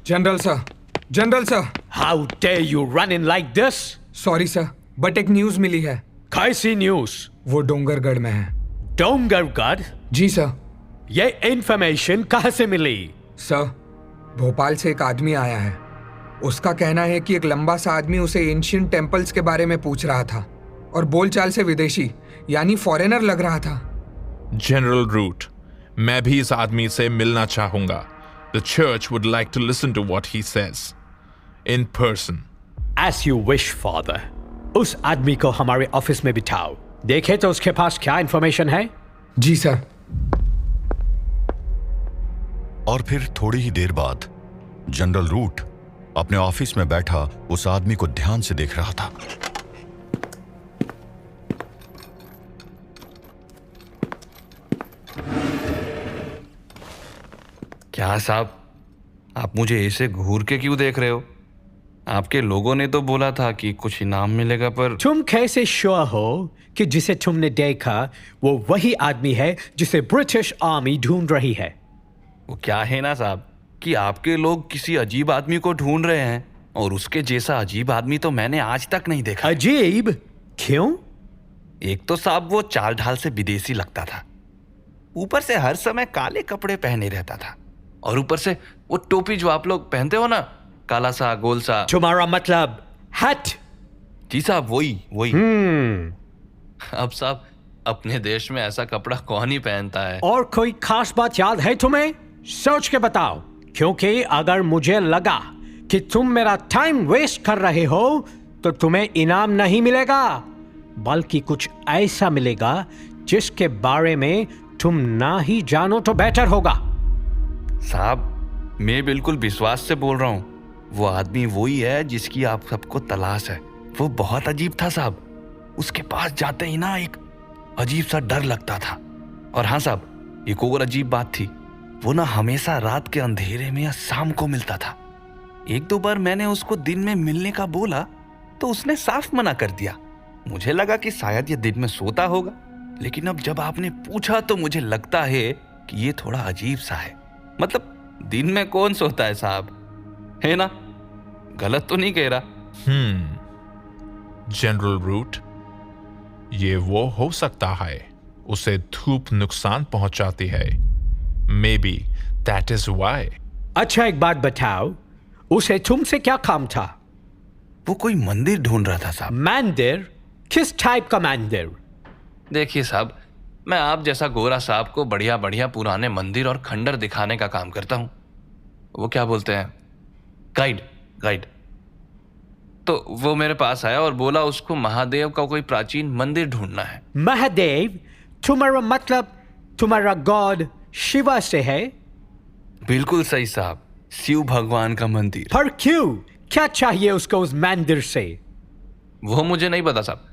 General sir, general sir. How dare you run in like this? Sorry sir, but एक news मिली है। कैसी news? वो डोंगरगढ़ में है। डोंगरगढ़? जी सर। ये इंफॉर्मेशन कहाँ से मिली? सर, भोपाल से एक आदमी आया है। उसका कहना है कि एक लंबा सा आदमी उसे एंशिएंट टेम्पल्स के बारे में पूछ रहा था और बोलचाल से विदेशी यानी फॉरेनर लग रहा था। जनरल रूट, मैं भी इस आदमी से मिलना चाहूंगा। The church would like to listen to what he says in person. As you wish, father. उस आदमी को हमारे ऑफिस में बिठाओ। देखे तो उसके पास क्या इंफॉर्मेशन है। जी सर। और फिर थोड़ी ही देर बाद जनरल रूट अपने ऑफिस में बैठा उस आदमी को ध्यान से देख रहा था। क्या साहब, आप मुझे ऐसे घूर के क्यों देख रहे हो? आपके लोगों ने तो बोला था कि कुछ इनाम मिलेगा, पर तुम कैसे श्योर हो कि जिसे तुमने देखा वो वही आदमी है जिसे ब्रिटिश आर्मी ढूंढ रही है? वो क्या है ना साहब कि आपके लोग किसी अजीब आदमी को ढूंढ रहे हैं, और उसके जैसा अजीब आदमी तो मैंने आज तक नहीं देखा। अजीब? क्यों? एक तो साहब वो चाल ढाल से विदेशी लगता था, ऊपर से हर समय काले कपड़े पहने रहता था, और ऊपर से वो टोपी जो आप लोग पहनते हो ना, काला सा गोल सा। तुम्हारा मतलब हैट? जी साहब, वही। अब साहब, अपने देश में ऐसा कपड़ा कौन ही पहनता है? और कोई खास बात याद है तुम्हें? सोच के बताओ, क्योंकि अगर मुझे लगा कि तुम मेरा टाइम वेस्ट कर रहे हो तो तुम्हें इनाम नहीं मिलेगा, बल्कि कुछ ऐसा मिलेगा जिसके बारे में तुम ना ही जानो तो बेहतर होगा। साहब, मैं बिल्कुल विश्वास से बोल रहा हूँ, वो आदमी वही है जिसकी आप सबको तलाश है। वो बहुत अजीब था साहब, उसके पास जाते ही ना एक अजीब सा डर लगता था। और हाँ साहब, एक और अजीब बात थी, वो ना हमेशा रात के अंधेरे में या शाम को मिलता था। एक दो बार मैंने उसको दिन में मिलने का बोला तो उसने साफ मना कर दिया। मुझे लगा कि शायद ये दिन में सोता होगा, लेकिन अब जब आपने पूछा तो मुझे लगता है कि ये थोड़ा अजीब सा है। मतलब दिन में कौन सोता है साहब, है ना? गलत तो नहीं कह रहा? जनरल रूट, ये वो हो सकता है, उसे धूप नुकसान पहुंचाती है। Maybe that is why. अच्छा, एक बात बताओ, उसे तुमसे क्या काम था? वो कोई मंदिर ढूंढ रहा था साहब। मंदिर? किस टाइप का मंदिर? देखिए साहब, मैं आप जैसा गोरा साहब को बढ़िया बढ़िया पुराने मंदिर और खंडर दिखाने का काम करता हूँ। वो क्या बोलते हैं, गाइड। तो वो मेरे पास आया और बोला उसको महादेव का कोई प्राचीन मंदिर ढूंढना है। महादेव? तुम्हारा मतलब तुम्हारा गॉड शिवा से है? बिल्कुल सही साहब, शिव भगवान का मंदिर। पर क्यों? क्या चाहिए उसको उस मंदिर से? वो मुझे नहीं पता साहब,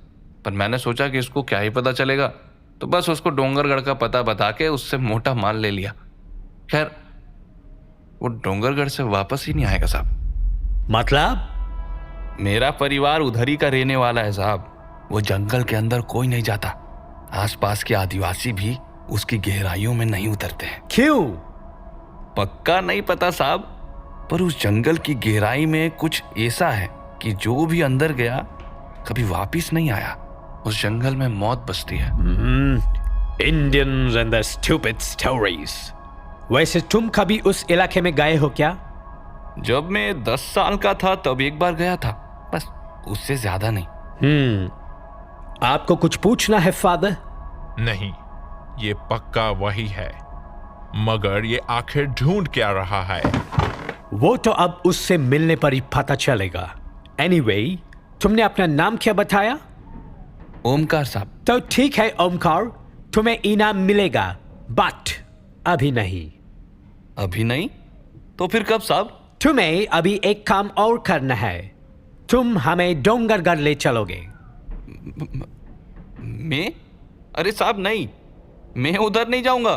पर मैंने सोचा कि इसको क्या ही पता चलेगा, तो बस उसको डोंगरगढ़ का पता बता के उससे मोटा माल ले लिया। खैर, वो डोंगरगढ़ से वापस ही नहीं आएगा साहब। मतलब? मेरा परिवार उधर ही का रहने वाला है साहब। वो जंगल के अंदर कोई नहीं जाता, आसपास के आदिवासी भी उसकी गहराइयों में नहीं उतरते हैं। क्यों? पक्का नहीं पता साहब, पर उस जंगल की गहराई में कुछ ऐसा है कि जो भी अंदर गया कभी वापिस नहीं आया। उस जंगल में मौत बसती है। Indians and their stupid stories. वैसे तुम कभी उस इलाके में गए हो क्या? जब मैं 10 साल का था तब एक बार गया था, बस, उससे ज्यादा नहीं। आपको कुछ पूछना है फादर? नहीं, ये पक्का वही है, मगर ये आखिर ढूंढ क्या रहा है? वो तो अब उससे मिलने पर ही पता चलेगा। Anyway, तुमने अपना नाम क्या बताया? ओमकार साहब। तो ठीक है ओमकार, तुम्हें इनाम मिलेगा, बट अभी नहीं। अभी नहीं? तो फिर कब साहब? तुम्हें अभी एक काम और करना है। तुम हमें डोंगरगढ़ ले चलोगे। मैं? अरे साहब नहीं, मैं उधर नहीं जाऊंगा।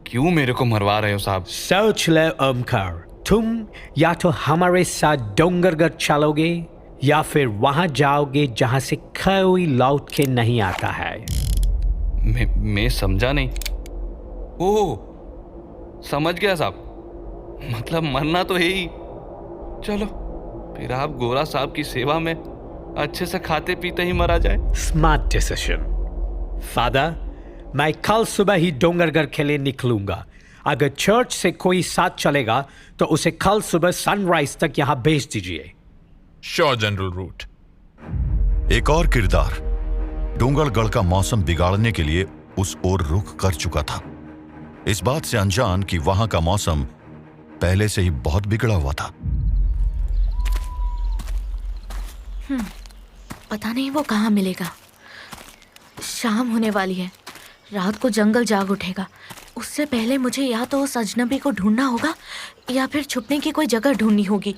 क्यों मेरे को मरवा रहे हो साहब? सोच ले ओमकार, तुम या तो हमारे साथ डोंगरगढ़ चलोगे या फिर वहां जाओगे जहां से कोई लौट के नहीं आता है। मैं समझा नहीं। ओह, समझ गया साहब, मतलब मरना तो है ही, चलो फिर आप गोरा साहब की सेवा में अच्छे से खाते पीते ही मरा जाए। Smart decision father. मैं कल सुबह ही डोंगरगढ़ के लिए निकलूंगा। अगर चर्च से कोई साथ चलेगा तो उसे कल सुबह सनराइज तक यहां भेज दीजिए। Sure general route. एक और किरदार डोंगरगढ़ का मौसम बिगाड़ने के लिए उस ओर रुख कर चुका था, इस बात से अनजान कि वहां का मौसम पहले से ही बहुत बिगड़ा हुआ था। पता नहीं वो कहाँ मिलेगा। शाम होने वाली है, रात को जंगल जाग उठेगा। उससे पहले मुझे या तो उस अजनबी को ढूंढना होगा या फिर छुपने की कोई जगह ढूंढनी होगी।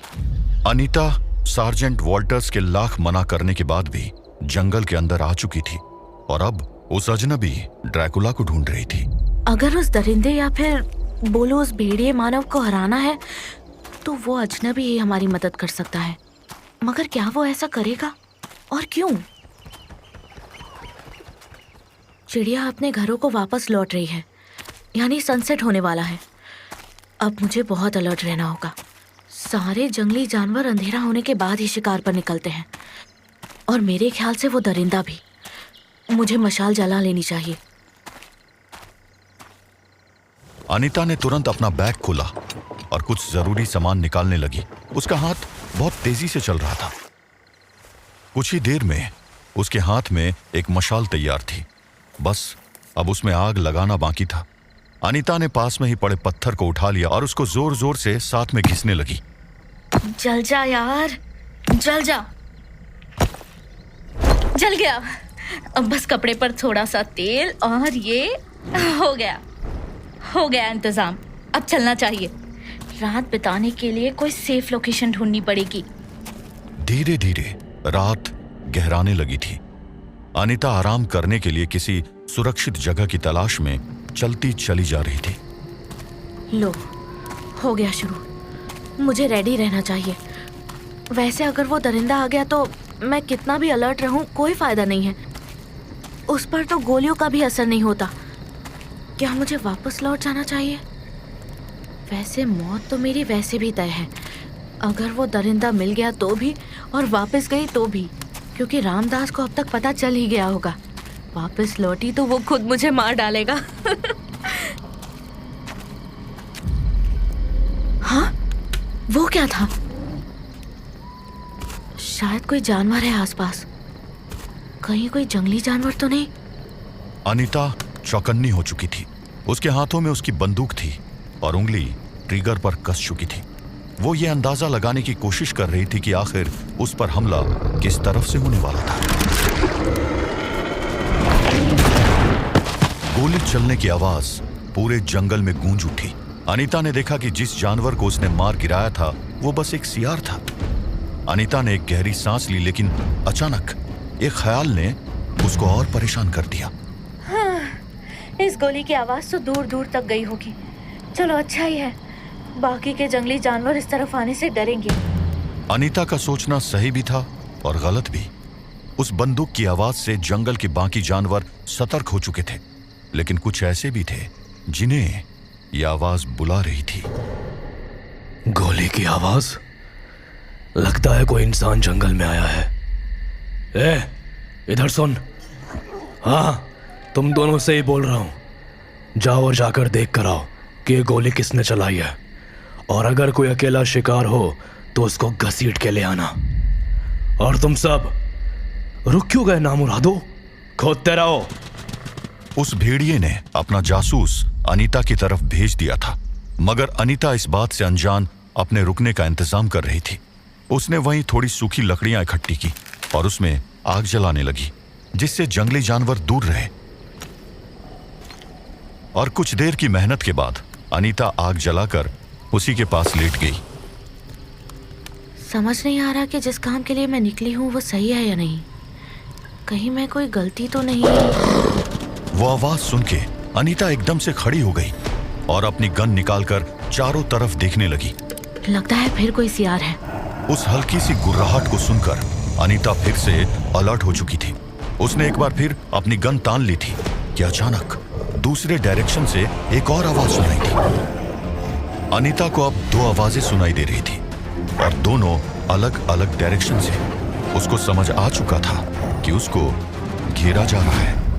अनीता सार्जेंट वॉल्टर्स के लाख मना करने के बाद भी जंगल के अंदर आ चुकी थी और अब उस अजनबी ड्रैकुला को ढूंढ रही थी। अगर उस दरिंदे या फिर बोलो उस भेड़िए मानव को हराना है तो वो अजनबी ही हमारी मदद कर सकता है। मगर क्या वो ऐसा करेगा और क्यों? चिड़िया अपने घरों को वापस लौट रही है, यानी सनसेट होने वाला है। अब मुझे बहुत अलर्ट रहना होगा। सारे जंगली जानवर अंधेरा होने के बाद ही शिकार पर निकलते हैं और मेरे ख्याल से वो दरिंदा भी। मुझे मशाल जला लेनी चाहिए। अनीता ने तुरंत अपना बैग खोला और कुछ जरूरी सामान निकालने लगी। उसका हाथ बहुत तेजी से चल रहा था। कुछ ही देर में उसके हाथ में एक मशाल तैयार थी, बस अब उसमें आग लगाना बाकी था। अनीता ने पास में ही पड़े पत्थर को उठा लिया और उसको जोर जोर से साथ में घिसने लगी। जल जा यार, जल जा। जल गया। अब बस कपड़े पर थोड़ा सा तेल और ये हो गया इंतजाम। अब चलना चाहिए। रात बिताने के लिए कोई सेफ लोकेशन ढूंढनी पड़ेगी। धीरे धीरे रात गहराने लगी थी। अनीता आराम करने के लिए किसी सुरक्षित जगह की तलाश में चलती चली जा रही थी। लो, हो गया शुरू। मुझे रेडी रहना चाहिए। वैसे अगर वो दरिंदा आ गया तो मैं कितना भी अलर्ट रहूं कोई फायदा नहीं है। उस पर तो गोलियों का भी असर नहीं होता। क्या मुझे वापस लौट जाना चाहिए? वैसे मौत तो मेरी वैसे भी तय है। अगर वो दरिंदा मिल गया तो भी और वापस गई तो भी, क्योंकि रामदास को अब तक पता चल ही गया होगा। वापस लौटी तो वो खुद मुझे मार डालेगा। हाँ, वो क्या था? शायद कोई जानवर है आसपास। कहीं कोई जंगली जानवर तो नहीं? अनीता चौकन्नी हो चुकी थी। उसके हाथों में उसकी बंदूक थी और उंगली ट्रिगर पर कस चुकी थी। वो ये अंदाजा लगाने की कोशिश कर रही थी कि आखिर उस पर हमला किस तरफ से होने वाला था। गोली चलने की आवाज पूरे जंगल में गूंज उठी। अनीता ने देखा कि जिस जानवर को उसने मार गिराया था वो बस एक सियार था। अनीता ने एक गहरी सांस ली, लेकिन अचानक एक ख्याल ने उसको और परेशान कर दिया। हाँ, इस गोली की आवाज तो दूर दूर तक गई होगी। चलो अच्छा ही है, बाकी के जंगली जानवर इस तरफ आने से डरेंगे। अनीता का सोचना सही भी था और गलत भी। उस बंदूक की आवाज से जंगल के बाकी जानवर सतर्क हो चुके थे, लेकिन कुछ ऐसे भी थे जिन्हें यह आवाज बुला रही थी। गोली की आवाज? लगता है कोई इंसान जंगल में आया है। इधर सुन। हाँ, तुम दोनों से ही बोल रहा हूं। जाओ और जाकर देख कर आओ कि ये गोली किसने चलाई है, और अगर कोई अकेला शिकार हो तो उसको घसीट के ले आना। और तुम सब रुक क्यों गए नामुरादो? खोदते रहो। उस भेड़िए ने अपना जासूस अनीता की तरफ भेज दिया था, मगर अनीता इस बात से अनजान अपने रुकने का इंतजाम कर रही थी। उसने वहीं थोड़ी सूखी लकड़ियां इकट्ठी की और उसमें आग जलाने लगी, जिससे जंगली जानवर दूर रहे। और कुछ देर की मेहनत के बाद अनीता आग जलाकर उसी के पास लेट गई। समझ नहीं आ रहा कि जिस काम के लिए मैं निकली हूँ वो सही है या नहीं। कहीं मैं कोई गलती तो नहीं। वो आवाज सुन के अनीता एकदम से खड़ी हो गई और अपनी गन निकालकर चारों तरफ देखने लगी। लगता है फिर कोई सियार है। उस हल्की सी गुर्राहट को सुनकर अनीता फिर से अलर्ट हो चुकी थी। उसने एक बार फिर अपनी गन तान ली थी कि अचानक दूसरे डायरेक्शन से एक और आवाज सुनाई थी। अनीता को अब दो आवाजें सुनाई दे रही थी। और दोनों अलग अलग डायरेक्शन से। उसको समझ आ चुका था कि उसको घेरा जा रहा है।